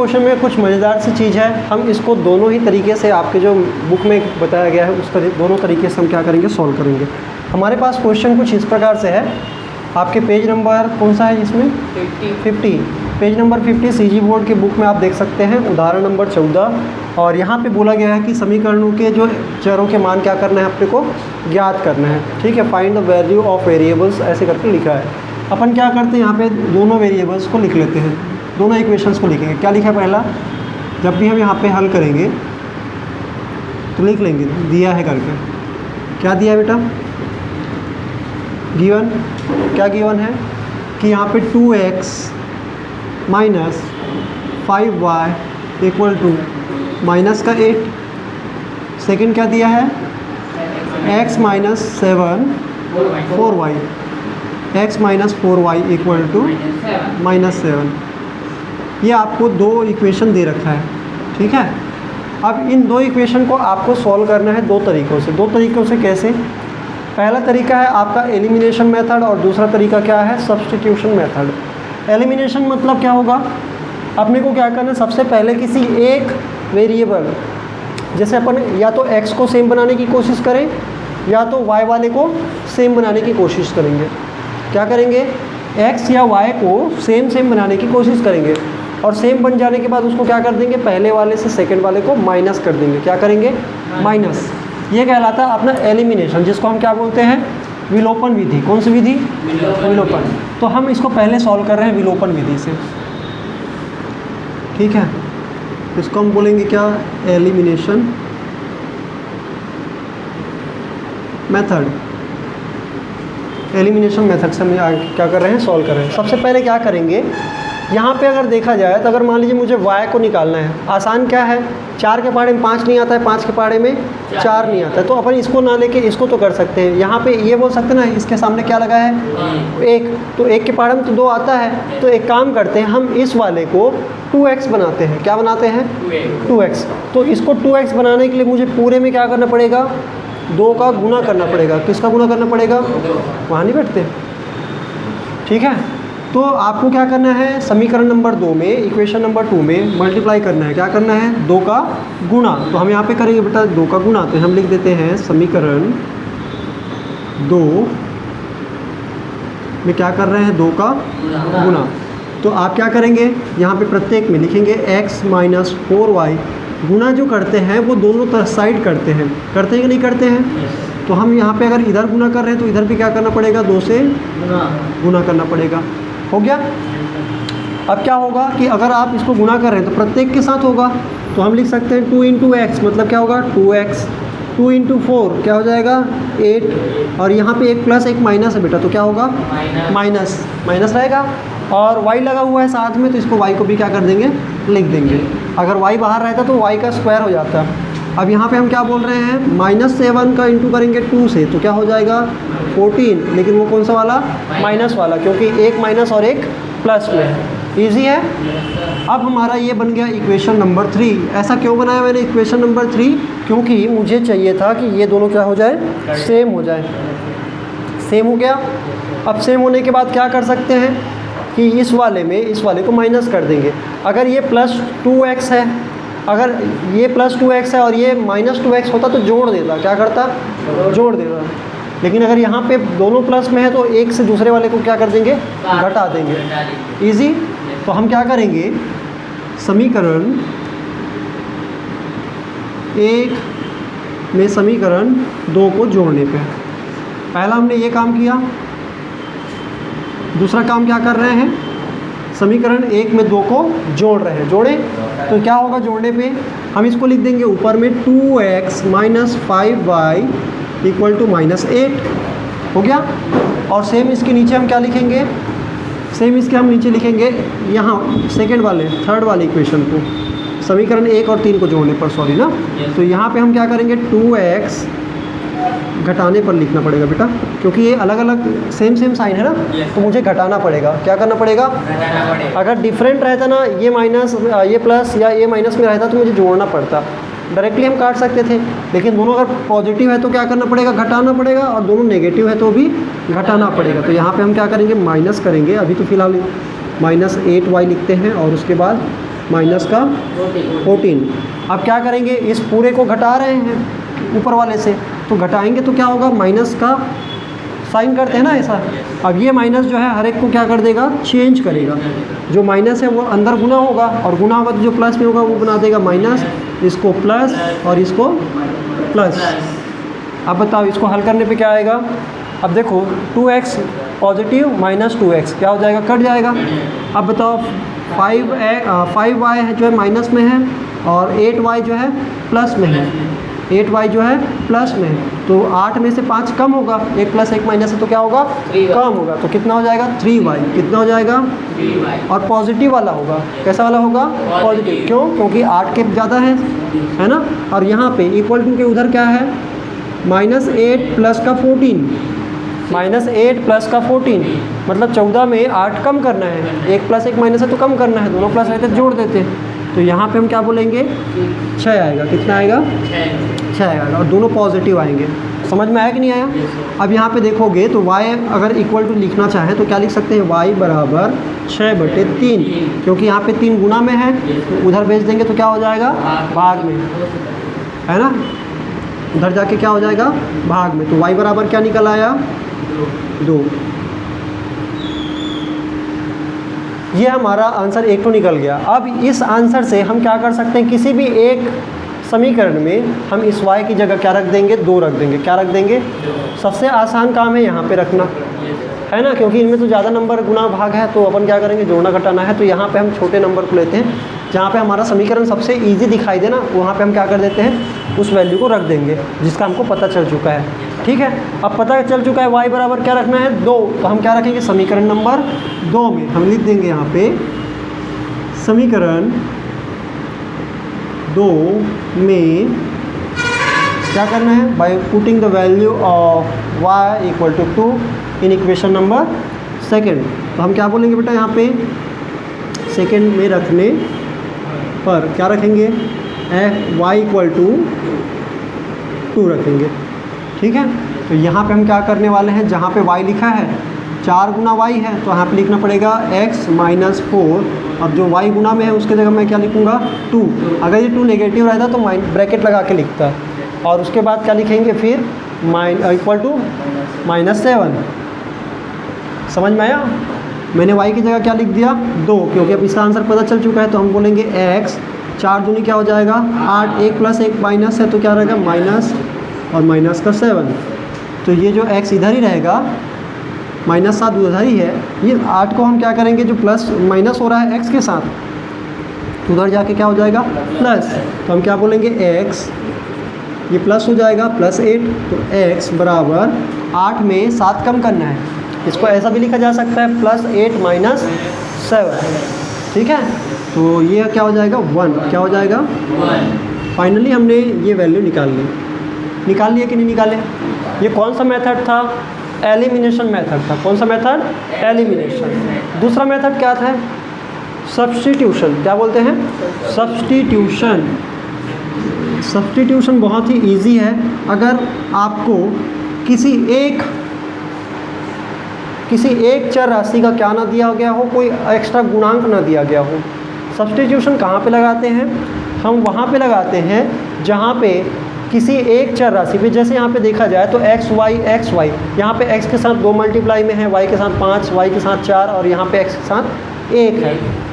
Question में कुछ मज़ेदार सी चीज़ है, हम इसको दोनों ही तरीके से आपके जो बुक में बताया गया है उस दोनों तरीके से हम क्या करेंगे, सॉल्व करेंगे। हमारे पास क्वेश्चन कुछ इस प्रकार से है, आपके पेज नंबर कौन सा है इसमें, 50 पेज नंबर 50 सीजी बोर्ड के बुक में आप देख सकते हैं, उदाहरण नंबर 14। और यहाँ पे बोला गया है कि समीकरणों के जो चरों के मान क्या करना है, अपने को ज्ञात करना है। ठीक है, find the value of variables ऐसे करके लिखा है। अपन क्या करते हैं, यहाँ पे दोनों वेरिएबल्स को लिख लेते हैं, दोनों इक्वेशंस को लिखेंगे। क्या लिखा है पहला, जब भी हम यहाँ पे हल करेंगे तो लिख लेंगे, दिया है करके। क्या दिया है बेटा, गिवन, क्या गिवन है कि यहाँ पे 2x minus 5y equal to minus का 8। सेकंड क्या दिया है, x माइनस 7 4y, x माइनस 4y इक्वल टू माइनस 7। ये आपको दो इक्वेशन दे रखा है। ठीक है, अब इन दो इक्वेशन को आपको सॉल्व करना है दो तरीक़ों से। दो तरीक़ों से कैसे, पहला तरीका है आपका एलिमिनेशन मेथड और दूसरा तरीका क्या है, सब्स्टिट्यूशन मेथड। एलिमिनेशन मतलब क्या होगा, अपने को क्या करना है, सबसे पहले किसी एक वेरिएबल, जैसे अपन या तो x को सेम बनाने की कोशिश करें या तो y वाले को सेम बनाने की कोशिश करेंगे। क्या करेंगे, x या y को सेम बनाने की कोशिश करेंगे और सेम बन जाने के बाद उसको क्या कर देंगे, पहले वाले से सेकंड वाले को माइनस कर देंगे। क्या करेंगे, माइनस। ये कहलाता है अपना एलिमिनेशन, जिसको हम क्या बोलते हैं, विलोपन विधि। कौन सी विधि, विलोपन। तो हम इसको पहले सॉल्व कर रहे हैं विलोपन विधि से। ठीक है, इसको हम बोलेंगे क्या, एलिमिनेशन मेथड। एलिमिनेशन मेथड से हम क्या कर रहे हैं, सॉल्व कर रहे हैं। सबसे पहले क्या करेंगे, यहाँ पे अगर देखा जाए तो अगर मान लीजिए मुझे y को निकालना है, आसान क्या है, 4 के पहाड़े में 5 नहीं आता है, 5 के पहाड़े में 4 नहीं आता है, तो अपन इसको ना लेके इसको तो कर सकते हैं। यहाँ पे ये बोल सकते हैं ना, इसके सामने क्या लगा है, 1, तो 1 के पहाड़े में तो 2 आता है। तो एक काम करते हैं, हम इस वाले को 2x बनाते हैं। क्या बनाते हैं, 2x। तो इसको 2x बनाने के लिए मुझे पूरे में क्या करना पड़ेगा, 2 का गुना करना पड़ेगा। किसका गुना करना पड़ेगा, वहाँ नहीं बैठते। ठीक है, तो आपको क्या करना है, समीकरण नंबर 2 में, इक्वेशन नंबर 2 में मल्टीप्लाई करना है। क्या करना है, 2 का गुणा। तो हम यहाँ पे करेंगे बेटा 2 का गुणा, तो हम लिख देते हैं समीकरण 2 में क्या कर रहे हैं, 2 का गुणा। तो आप क्या करेंगे, यहाँ पे प्रत्येक में लिखेंगे x माइनस 4y। गुणा जो करते हैं वो दोनों तरफ साइड करते हैं कि नहीं करते हैं। तो हम यहाँ पे अगर इधर गुणा कर रहे हैं तो इधर भी क्या करना पड़ेगा, 2 से गुणा करना पड़ेगा। हो गया। अब क्या होगा कि अगर आप इसको गुणा कर रहे हैं तो प्रत्येक के साथ होगा, तो हम लिख सकते हैं 2 इंटू एक्स, मतलब क्या होगा 2x। 2 इंटू 4 क्या हो जाएगा 8, और यहाँ पे एक प्लस एक माइनस है बेटा, तो क्या होगा माइनस रहेगा। और y लगा हुआ है साथ में, तो इसको y को भी क्या कर देंगे, लिख देंगे। अगर y बाहर रहता तो y का स्क्वायर हो जाता। अब यहाँ पे हम क्या बोल रहे हैं, -7 का इंटू करेंगे 2 से, तो क्या हो जाएगा 14। लेकिन वो कौन सा वाला, माइनस वाला, क्योंकि एक माइनस और एक प्लस में है। ईजी है। अब हमारा ये बन गया इक्वेशन नंबर 3। ऐसा क्यों बनाया मैंने इक्वेशन नंबर 3, क्योंकि मुझे चाहिए था कि ये दोनों क्या हो जाए, सेम हो जाए। सेम हो गया। अब सेम होने के बाद क्या कर सकते हैं कि इस वाले में इस वाले को माइनस कर देंगे। अगर ये प्लस 2x है, अगर ये प्लस 2x है और ये माइनस 2x होता तो जोड़ देता, क्या करता, जोड़ देता। लेकिन अगर यहाँ पे दोनों प्लस में है तो एक से दूसरे वाले को क्या कर देंगे, घटा देंगे। इजी। तो हम क्या करेंगे, समीकरण 1 में समीकरण 2 को जोड़ने पे पहला हमने ये काम किया। दूसरा काम क्या कर रहे हैं, समीकरण 1 में 2 को जोड़ रहे हैं। जोड़े तो क्या होगा, जोड़ने पे हम इसको लिख देंगे ऊपर में 2x minus 5y equal to -8 हो गया। और सेम इसके नीचे हम क्या लिखेंगे, सेम इसके हम नीचे लिखेंगे यहाँ सेकंड वाले थर्ड वाले इक्वेशन को, समीकरण 1 और 3 को जोड़ने पर, सॉरी ना। तो यहाँ पे हम क्या करेंगे, 2x घटाने पर लिखना पड़ेगा बेटा, क्योंकि ये अलग अलग सेम साइन है ना, तो मुझे घटाना पड़ेगा। क्या करना पड़ेगा, अगर डिफरेंट रहता ना, ये माइनस ये प्लस या ये माइनस में रहता तो मुझे जोड़ना पड़ता। डायरेक्टली हम काट सकते थे, लेकिन दोनों अगर पॉजिटिव है तो क्या करना पड़ेगा, घटाना पड़ेगा, और दोनों नेगेटिव है तो भी घटाना पड़ेगा। तो यहाँ पे हम क्या करेंगे, माइनस करेंगे। अभी तो फिलहाल -8y लिखते हैं और उसके बाद माइनस का 14। अब क्या करेंगे, इस पूरे को घटा रहे हैं ऊपर वाले से, तो घटाएंगे तो क्या होगा, माइनस का साइन करते हैं ना ऐसा। अब ये माइनस जो है हर एक को क्या कर देगा, चेंज करेगा। जो माइनस है वो अंदर गुना होगा, और गुना होगा तो जो प्लस में होगा वो बना देगा माइनस, इसको प्लस और इसको प्लस। अब बताओ इसको हल करने पे क्या आएगा। अब देखो 2x पॉजिटिव माइनस 2x क्या हो जाएगा, कट जाएगा। अब बताओ 5y जो है माइनस में है और 8y जो है प्लस में है, 8y जो है प्लस में है, तो 8 में से 5 कम होगा, 1 प्लस 1 माइनस है तो क्या होगा, कम होगा, तो कितना हो जाएगा 3y। कितना हो जाएगा 3y। और पॉजिटिव वाला होगा, कैसा वाला होगा, पॉजिटिव। क्यों, क्योंकि 8 के ज़्यादा है ना। और यहाँ पे इक्वल टू के उधर क्या है, -8 प्लस का 14, -8 प्लस का 14 मतलब 14 में 8 कम करना है, 1 प्लस 1 माइनस है तो कम करना है, दोनों प्लस रहते जोड़ देते। तो यहाँ पे हम क्या बोलेंगे, 6 आएगा। कितना आएगा, 6 आएगा, और दोनों पॉजिटिव आएंगे। समझ में आया कि नहीं आया। अब यहाँ पे देखोगे तो y अगर इक्वल टू लिखना चाहें तो क्या लिख सकते हैं, y बराबर 6/3, क्योंकि यहाँ पे 3 गुना में है, तो उधर भेज देंगे तो क्या हो जाएगा, भाग में, है ना। उधर जाके क्या हो जाएगा, भाग में। तो y बराबर क्या निकल आया, 2। ये हमारा आंसर 1 तो निकल गया। अब इस आंसर से हम क्या कर सकते हैं, किसी भी एक समीकरण में हम इस y की जगह क्या रख देंगे, 2 रख देंगे। क्या रख देंगे, सबसे आसान काम है यहाँ पे रखना, है ना, क्योंकि इनमें तो ज़्यादा नंबर गुना भाग है, तो अपन क्या करेंगे, जोड़ना घटाना है। तो यहाँ पे हम छोटे नंबर को लेते हैं, जहाँ पे हमारा समीकरण सबसे इजी दिखाई दे ना, वहाँ पे हम क्या कर देते हैं, उस वैल्यू को रख देंगे जिसका हमको पता चल चुका है। ठीक है, अब पता चल चुका है y बराबर क्या रखना है, 2, तो हम क्या रखेंगे, समीकरण नंबर 2 में हम लिख देंगे यहाँ पे समीकरण 2 में क्या करना है, by putting the value of y equal to 2 in equation number 2। तो हम क्या बोलेंगे बेटा, यहाँ पे सेकेंड में रखने पर क्या रखेंगे, y इक्वल टू 2 रखेंगे। ठीक है, तो यहाँ पे हम क्या करने वाले हैं, जहाँ पे y लिखा है 4 गुना y है, तो यहाँ पे लिखना पड़ेगा x माइनस 4, अब जो y गुना में है उसके जगह मैं क्या लिखूँगा, 2। अगर ये 2 नेगेटिव रहता तो ब्रैकेट लगा के लिखता, और उसके बाद क्या लिखेंगे फिर, इक्वल टू -7। समझ में आया। मैंने y की जगह क्या लिख दिया, 2, क्योंकि अब इसका आंसर पता चल चुका है। तो हम बोलेंगे x 4 दूनी क्या हो जाएगा, 8, 1 प्लस 1 माइनस है तो क्या रहेगा, माइनस और माइनस का 7। तो ये जो x इधर ही रहेगा, -7 उधर ही है, ये 8 को हम क्या करेंगे, जो प्लस माइनस हो रहा है x के साथ, तो उधर जाके क्या हो जाएगा, प्लस। तो हम क्या बोलेंगे, x ये प्लस हो जाएगा +8, तो x बराबर 8 में 7 कम करना है, इसको ऐसा भी लिखा जा सकता है +8 माइनस 7। ठीक है, तो ये क्या हो जाएगा, 1। क्या हो जाएगा, 1। फाइनली हमने ये वैल्यू निकाल लिया कि नहीं निकाले। ये कौन सा मेथड था, एलिमिनेशन मेथड था। कौन सा मेथड, एलिमिनेशन। दूसरा मेथड क्या था, सब्स्टिट्यूशन। क्या बोलते हैं, सब्स्टिट्यूशन। सब्स्टिट्यूशन बहुत ही इजी है। अगर आपको किसी एक चर राशि का क्या ना दिया गया हो, कोई एक्स्ट्रा गुणांक ना दिया गया हो, सब्स्टिट्यूशन कहाँ पे लगाते हैं, हम वहाँ पे लगाते हैं जहाँ पे किसी एक चर राशि पे, जैसे यहाँ पे देखा जाए तो x y, यहाँ पे x के साथ 2 मल्टीप्लाई में है, y के साथ 5, y के साथ 4, और यहाँ पे x के साथ 1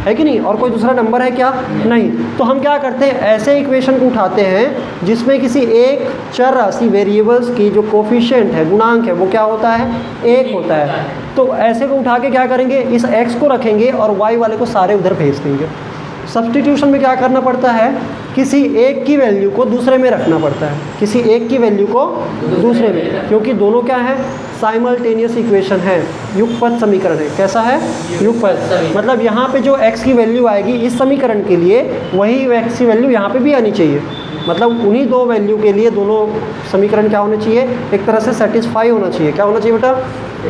है कि नहीं, और कोई दूसरा नंबर है क्या, नहीं। तो हम क्या करते हैं, ऐसे इक्वेशन को उठाते हैं जिसमें किसी एक चर राशि वेरिएबल्स की जो कोफिशिएंट है, गुणांक है, वो क्या होता है, 1 होता है। तो ऐसे को उठा के क्या करेंगे, इस x को रखेंगे और y वाले को सारे उधर भेज देंगे। सब्स्टिट्यूशन में क्या करना पड़ता है, किसी एक की वैल्यू को दूसरे में रखना पड़ता है, किसी एक की वैल्यू को दूसरे में, क्योंकि दोनों क्या है, साइमल्टेनियस इक्वेशन है, युगपत समीकरण है। कैसा है, युगपत। मतलब यहाँ पे जो x की वैल्यू आएगी इस समीकरण के लिए, वही x की वैल्यू यहाँ पे भी आनी चाहिए। मतलब उन्हीं 2 वैल्यू के लिए दोनों समीकरण क्या होने चाहिए, एक तरह से सेटिस्फाई होना चाहिए। क्या होना चाहिए बेटा,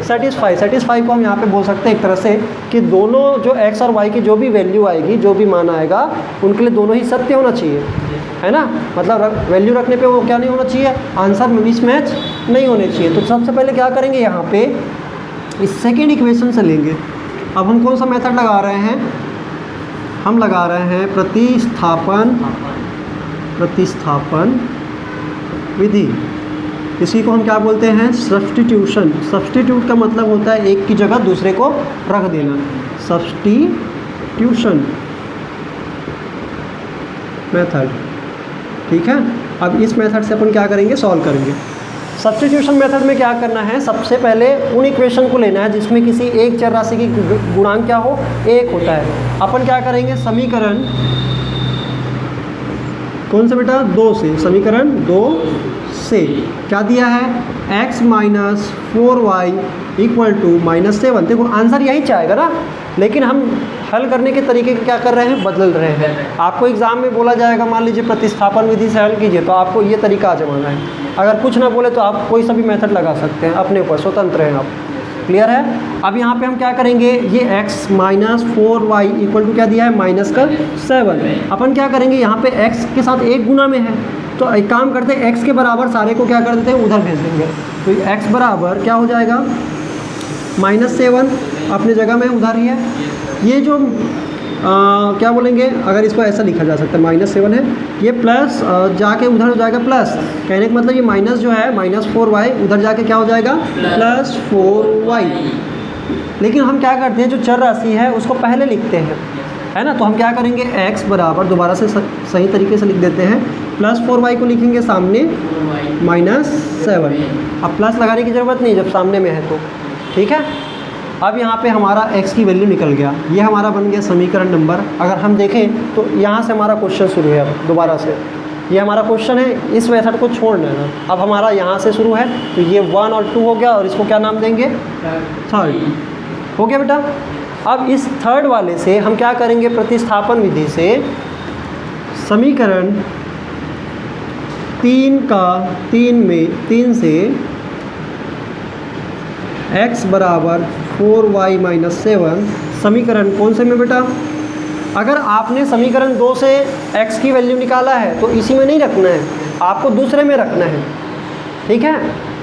सेटिस्फाई को हम यहाँ पे बोल सकते हैं एक तरह से कि दोनों जो x और y की जो भी वैल्यू आएगी, जो भी मान आएगा, उनके लिए दोनों ही सत्य होना चाहिए, है ना। मतलब वैल्यू रखने पे वो क्या नहीं होना चाहिए, आंसर में मिसमैच नहीं होने चाहिए। तो सबसे पहले क्या करेंगे, यहाँ पे इस सेकेंड इक्वेशन से लेंगे। अब हम कौन सा मेथड लगा रहे हैं, हम लगा रहे हैं प्रतिस्थापन विधि। इसी को हम क्या बोलते हैं? सब्स्टिट्यूशन। सब्स्टिट्यूट का मतलब होता है एक की जगह दूसरे को रख देना, सब्स्टिट्यूशन मेथड। ठीक है, अब इस मेथड से अपन क्या करेंगे? सॉल्व करेंगे। सब्स्टिट्यूशन मेथड में क्या करना है? सबसे पहले उन इक्वेशन को लेना है जिसमें किसी एक चर राशि की गुणांक क्या हो? 1 होता है। अपन क्या करेंगे? समीकरण कौन सा बेटा? 2 से। समीकरण 2 से क्या दिया है? x माइनस 4y इक्वल टू -7। देखो आंसर यही चाहेगा ना, लेकिन हम हल करने के तरीके क्या कर रहे हैं? बदल रहे हैं। आपको एग्जाम में बोला जाएगा, मान लीजिए प्रतिस्थापन विधि से हल कीजिए, तो आपको ये तरीका आजमाना है। अगर कुछ ना बोले तो आप कोई सा भी मेथड लगा सकते हैं, अपने ऊपर स्वतंत्र हैं आप। क्लियर है? अब यहाँ पे हम क्या करेंगे? ये x माइनस 4y इक्वल टू क्या दिया है? -7। अपन क्या करेंगे? यहाँ पे x के साथ 1 गुना में है, तो एक काम करते हैं, x के बराबर सारे को क्या कर देते हैं? उधर भेज देंगे। तो x बराबर क्या हो जाएगा? -7 अपने जगह में उधर ही है। ये जो क्या बोलेंगे? अगर इसको ऐसा लिखा जा सकता है, -7 है, ये प्लस जाके उधर हो जाएगा प्लस। कहने का मतलब ये माइनस जो है -4y उधर जाके क्या हो जाएगा? +4y। लेकिन हम क्या करते हैं? जो चर राशि है उसको पहले लिखते हैं, है ना? तो हम क्या करेंगे? x बराबर, दोबारा से सही तरीके से लिख देते हैं, +4y को लिखेंगे सामने -7। अब प्लस लगाने की ज़रूरत नहीं जब सामने में है तो। ठीक है, अब यहाँ पे हमारा x की वैल्यू निकल गया। ये हमारा बन गया समीकरण नंबर। अगर हम देखें तो यहाँ से हमारा क्वेश्चन शुरू है। अब दोबारा से ये हमारा क्वेश्चन है, इस मेथड को छोड़ देना। अब हमारा यहाँ से शुरू है, तो ये 1 और 2 हो गया, और इसको क्या नाम देंगे? थर्ड। हो गया बेटा? अब इस थर्ड वाले से हम क्या करेंगे? प्रतिस्थापन विधि से समीकरण 3 से x बराबर 4y माइनस 7, समीकरण कौन से में बेटा? अगर आपने समीकरण 2 से x की वैल्यू निकाला है तो इसी में नहीं रखना है, आपको दूसरे में रखना है। ठीक है,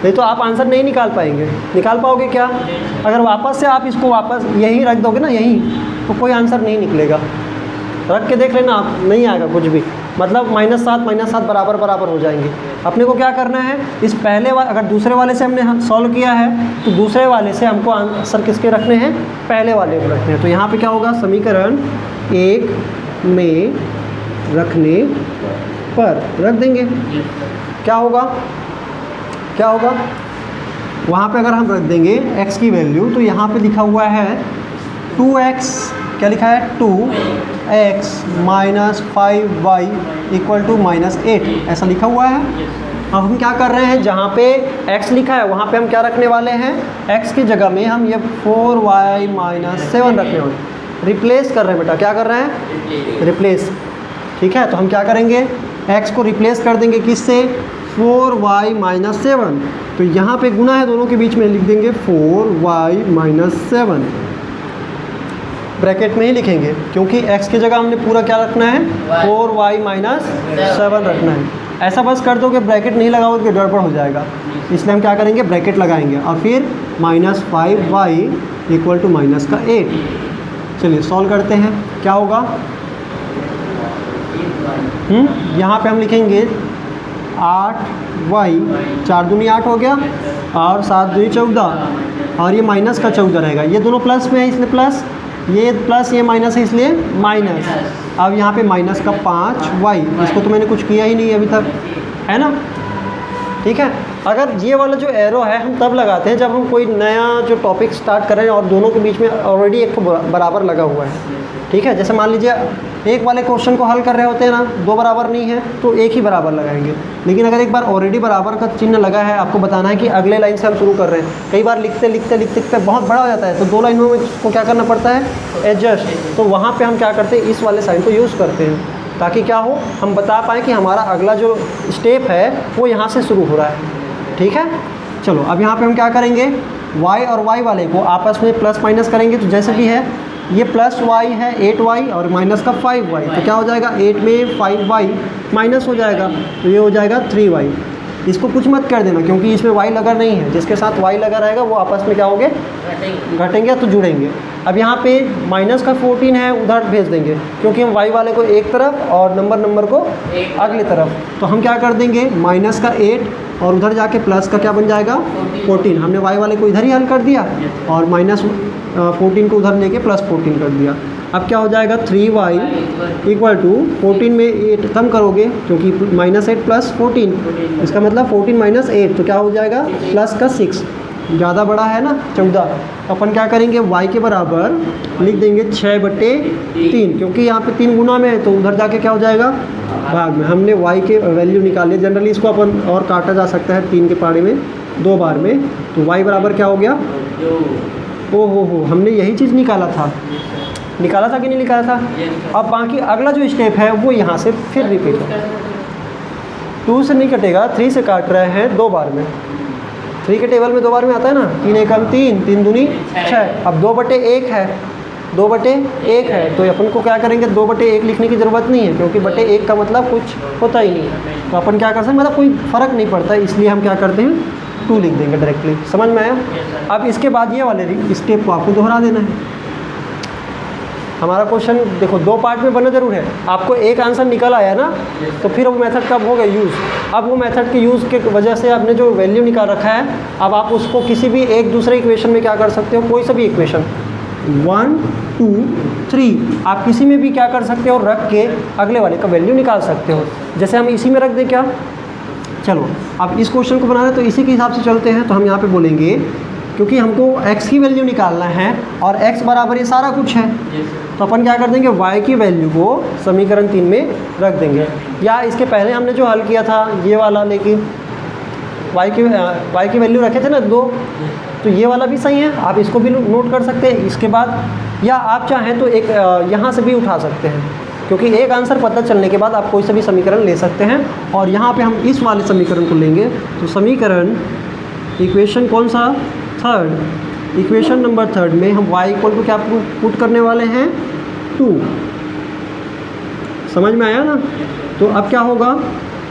नहीं तो आप आंसर नहीं निकाल पाएंगे। निकाल पाओगे क्या? अगर वापस से आप इसको वापस यहीं रख दोगे ना, यहीं, तो कोई आंसर नहीं निकलेगा। रख के देख लेना आप, नहीं आएगा कुछ भी। मतलब -7 बराबर हो जाएंगे। अपने को क्या करना है? इस पहले अगर दूसरे वाले से हमने सॉल्व किया है तो दूसरे वाले से हमको आंसर किसके रखने हैं? पहले वाले को रखने हैं। तो यहाँ पे क्या होगा? समीकरण 1 में रखने पर रख देंगे। क्या होगा? क्या होगा? वहाँ पे अगर हम रख देंगे x की वैल्यू, तो यहाँ पे लिखा हुआ है 2x, क्या लिखा है? 2x minus 5y equal to -8, ऐसा लिखा हुआ है। अब हम क्या कर रहे हैं? जहाँ पे x लिखा है वहाँ पे हम क्या रखने वाले हैं? x की जगह में हम ये 4y माइनस 7 रखने वाले, रिप्लेस कर रहे हैं बेटा। क्या कर रहे हैं? रिप्लेस। ठीक है, तो हम क्या करेंगे? x को रिप्लेस कर देंगे किससे? 4y minus 7। तो यहाँ पे गुना है दोनों के बीच में, लिख देंगे 4y माइनस 7। ब्रैकेट में ही लिखेंगे क्योंकि x की जगह हमने पूरा क्या रखना है? 4y माइनस 7 रखना है। ऐसा बस कर दो कि ब्रैकेट नहीं लगाओगे तो गड़बड़ हो जाएगा, इसलिए हम क्या करेंगे? ब्रैकेट लगाएंगे और फिर -5y इक्वल टू -8। चलिए सॉल्व करते हैं, क्या होगा? यहाँ पे हम लिखेंगे 8y, 4 दूनी 8 हो गया, और 7 दूनी 14, और ये माइनस का 14 रहेगा। ये दोनों प्लस में है इसलिए प्लस, ये प्लस ये माइनस है इसलिए माइनस। अब यहाँ पे माइनस का 5y, इसको तो मैंने कुछ किया ही नहीं अभी तक, है ना? ठीक है, अगर ये वाला जो एरो है हम तब लगाते हैं जब हम कोई नया जो टॉपिक स्टार्ट कर रहे हैं और दोनों के बीच में ऑलरेडी एक बराबर लगा हुआ है। ठीक है, जैसे मान लीजिए एक वाले क्वेश्चन को हल कर रहे होते हैं ना, 2 बराबर नहीं है तो एक ही बराबर लगाएंगे। लेकिन अगर एक बार ऑलरेडी बराबर का चिन्ह लगा है, आपको बताना है कि अगले लाइन से हम शुरू कर रहे हैं। कई बार लिखते लिखते बहुत बड़ा हो जाता है, तो 2 लाइनों में इसको क्या करना पड़ता है? एडजस्ट। तो वहाँ पे हम क्या करते हैं? इस वाले साइन को यूज़ करते हैं, ताकि क्या हो, हम बता पाएँ कि हमारा अगला जो स्टेप है वो यहाँ से शुरू हो रहा है। ठीक है, चलो अब यहाँ पे हम क्या करेंगे? y और y वाले को आपस में प्लस माइनस करेंगे। तो जैसे भी है, ये प्लस y है 8y और माइनस का 5y, तो क्या हो जाएगा? 8 में 5y माइनस हो जाएगा, तो ये हो जाएगा 3y। इसको कुछ मत कर देना क्योंकि इसमें y लगा नहीं है, जिसके साथ y लगा रहेगा वो आपस में क्या होंगे, घटेंगे तो जुड़ेंगे। अब यहाँ पे माइनस का 14 है, उधर भेज देंगे क्योंकि हम y वाले को एक तरफ और नंबर को अगली तरफ, तो हम क्या कर देंगे माइनस का 8 और उधर जाके प्लस का क्या बन जाएगा 14। हमने y वाले को इधर ही हल कर दिया और माइनस 14 को उधर लेके प्लस 14 कर दिया। अब क्या हो जाएगा 3y इक्वल टू 14 में 8 कम करोगे क्योंकि -8 प्लस 14, इसका मतलब 14 माइनस 8 तो क्या हो जाएगा प्लस का 6, ज़्यादा बड़ा है ना 14। तो अपन क्या करेंगे y के बराबर लिख देंगे 6/3 क्योंकि यहाँ पे 3 गुना में है तो उधर जाके क्या हो जाएगा भाग में। हमने y के वैल्यू निकाली, जनरली इसको अपन और काटा जा सकता है 3 के पाड़े में 2 बार में, तो y बराबर क्या हो गया, ओ हो हमने यही चीज़ निकाला था कि नहीं निकाला था। अब बाकी अगला जो स्टेप है वो यहाँ से फिर रिपीट हो, 2 से नहीं कटेगा, 3 से काट रहे हैं 2 बार में, 3 के टेबल में 2 बार में आता है ना, 3 एकम 3, 3 दूनी 6। अब 2/1 है, 2/1 है तो अपन को क्या करेंगे 2/1 लिखने की ज़रूरत नहीं है क्योंकि बटे 1 का मतलब कुछ होता ही नहीं है, तो अपन क्या कर सकते हैं, मतलब कोई फ़र्क नहीं पड़ता, इसलिए हम क्या करते हैं 2 लिख देंगे डायरेक्टली। समझ में आया। अब इसके बाद ये वाले स्टेप को आपको दोहरा देना है। हमारा क्वेश्चन देखो 2 पार्ट में बना जरूर है, आपको एक आंसर निकल आया ना, तो फिर वो मेथड कब होगा यूज़। अब वो मेथड के यूज़ के वजह से आपने जो वैल्यू निकाल रखा है, अब आप उसको किसी भी एक दूसरे इक्वेशन में क्या कर सकते हो, कोई सा भी इक्वेशन 1 2 3 आप किसी में भी क्या कर सकते हो, रख के अगले वाले का वैल्यू निकाल सकते हो। जैसे हम इसी में रख दें क्या, चलो अब इस क्वेश्चन को बनाना है तो इसी के हिसाब से चलते हैं। तो हम यहाँ पे बोलेंगे क्योंकि हमको x की वैल्यू निकालना है और x बराबर ये सारा कुछ है, तो अपन क्या कर देंगे y की वैल्यू को समीकरण 3 में रख देंगे, या इसके पहले हमने जो हल किया था ये वाला, लेकिन y की वैल्यू रखे थे ना 2, तो ये वाला भी सही है, आप इसको भी नोट कर सकते हैं। इसके बाद या आप चाहें तो एक यहाँ से भी उठा सकते हैं क्योंकि एक आंसर पता चलने के बाद आप कोई सा भी समीकरण ले सकते हैं। और यहाँ पे हम इस वाले समीकरण को लेंगे, तो समीकरण इक्वेशन कौन सा, थर्ड, इक्वेशन नंबर 3 में हम y इक्वल टू क्या पुट करने वाले हैं 2। समझ में आया ना। तो अब क्या होगा,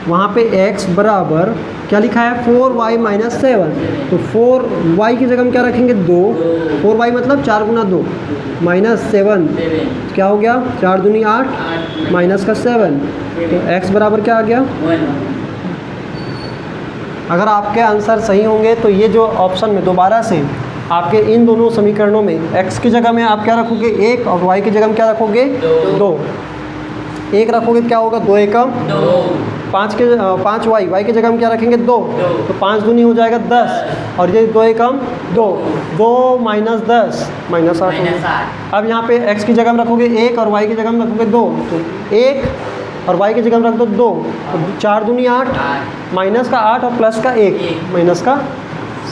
वहाँ पे x बराबर क्या लिखा है 4y माइनस 7, तो 4y की जगह हम क्या रखेंगे 2, 4y मतलब 4 गुना 2 माइनस 7, क्या हो गया 4 दूनी 8 माइनस का 7, तो x बराबर क्या आ गया। अगर आपके आंसर सही होंगे तो ये जो ऑप्शन में दोबारा से आपके इन दोनों समीकरणों में x की जगह में आप क्या रखोगे 1 और y की जगह में क्या रखोगे 2। 1 रखोगे क्या होगा 2 एकम 5 y की जगह हम क्या रखेंगे 2, तो 5 दूनी हो जाएगा 10 और ये 2 एकम 2 माइनस 10 माइनस 8। अब यहाँ पे x की जगह में रखोगे 1 और y की जगह में रखोगे 2, तो 1 और y की जगह में रख दो 2, तो 4 दूनी 8 माइनस का 8 और प्लस का 1 माइनस का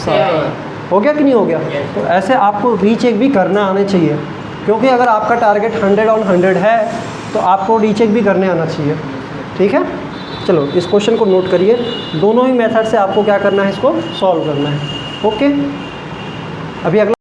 7। हो गया कि नहीं हो गया। तो ऐसे आपको रीचेक भी करना आने चाहिए क्योंकि अगर आपका टारगेट 100 ऑन 100 है तो आपको रीचेक भी करने आना चाहिए। ठीक है, चलो इस क्वेश्चन को नोट करिए, दोनों ही मेथड से आपको क्या करना है, इसको सॉल्व करना है। ओके, अभी अगला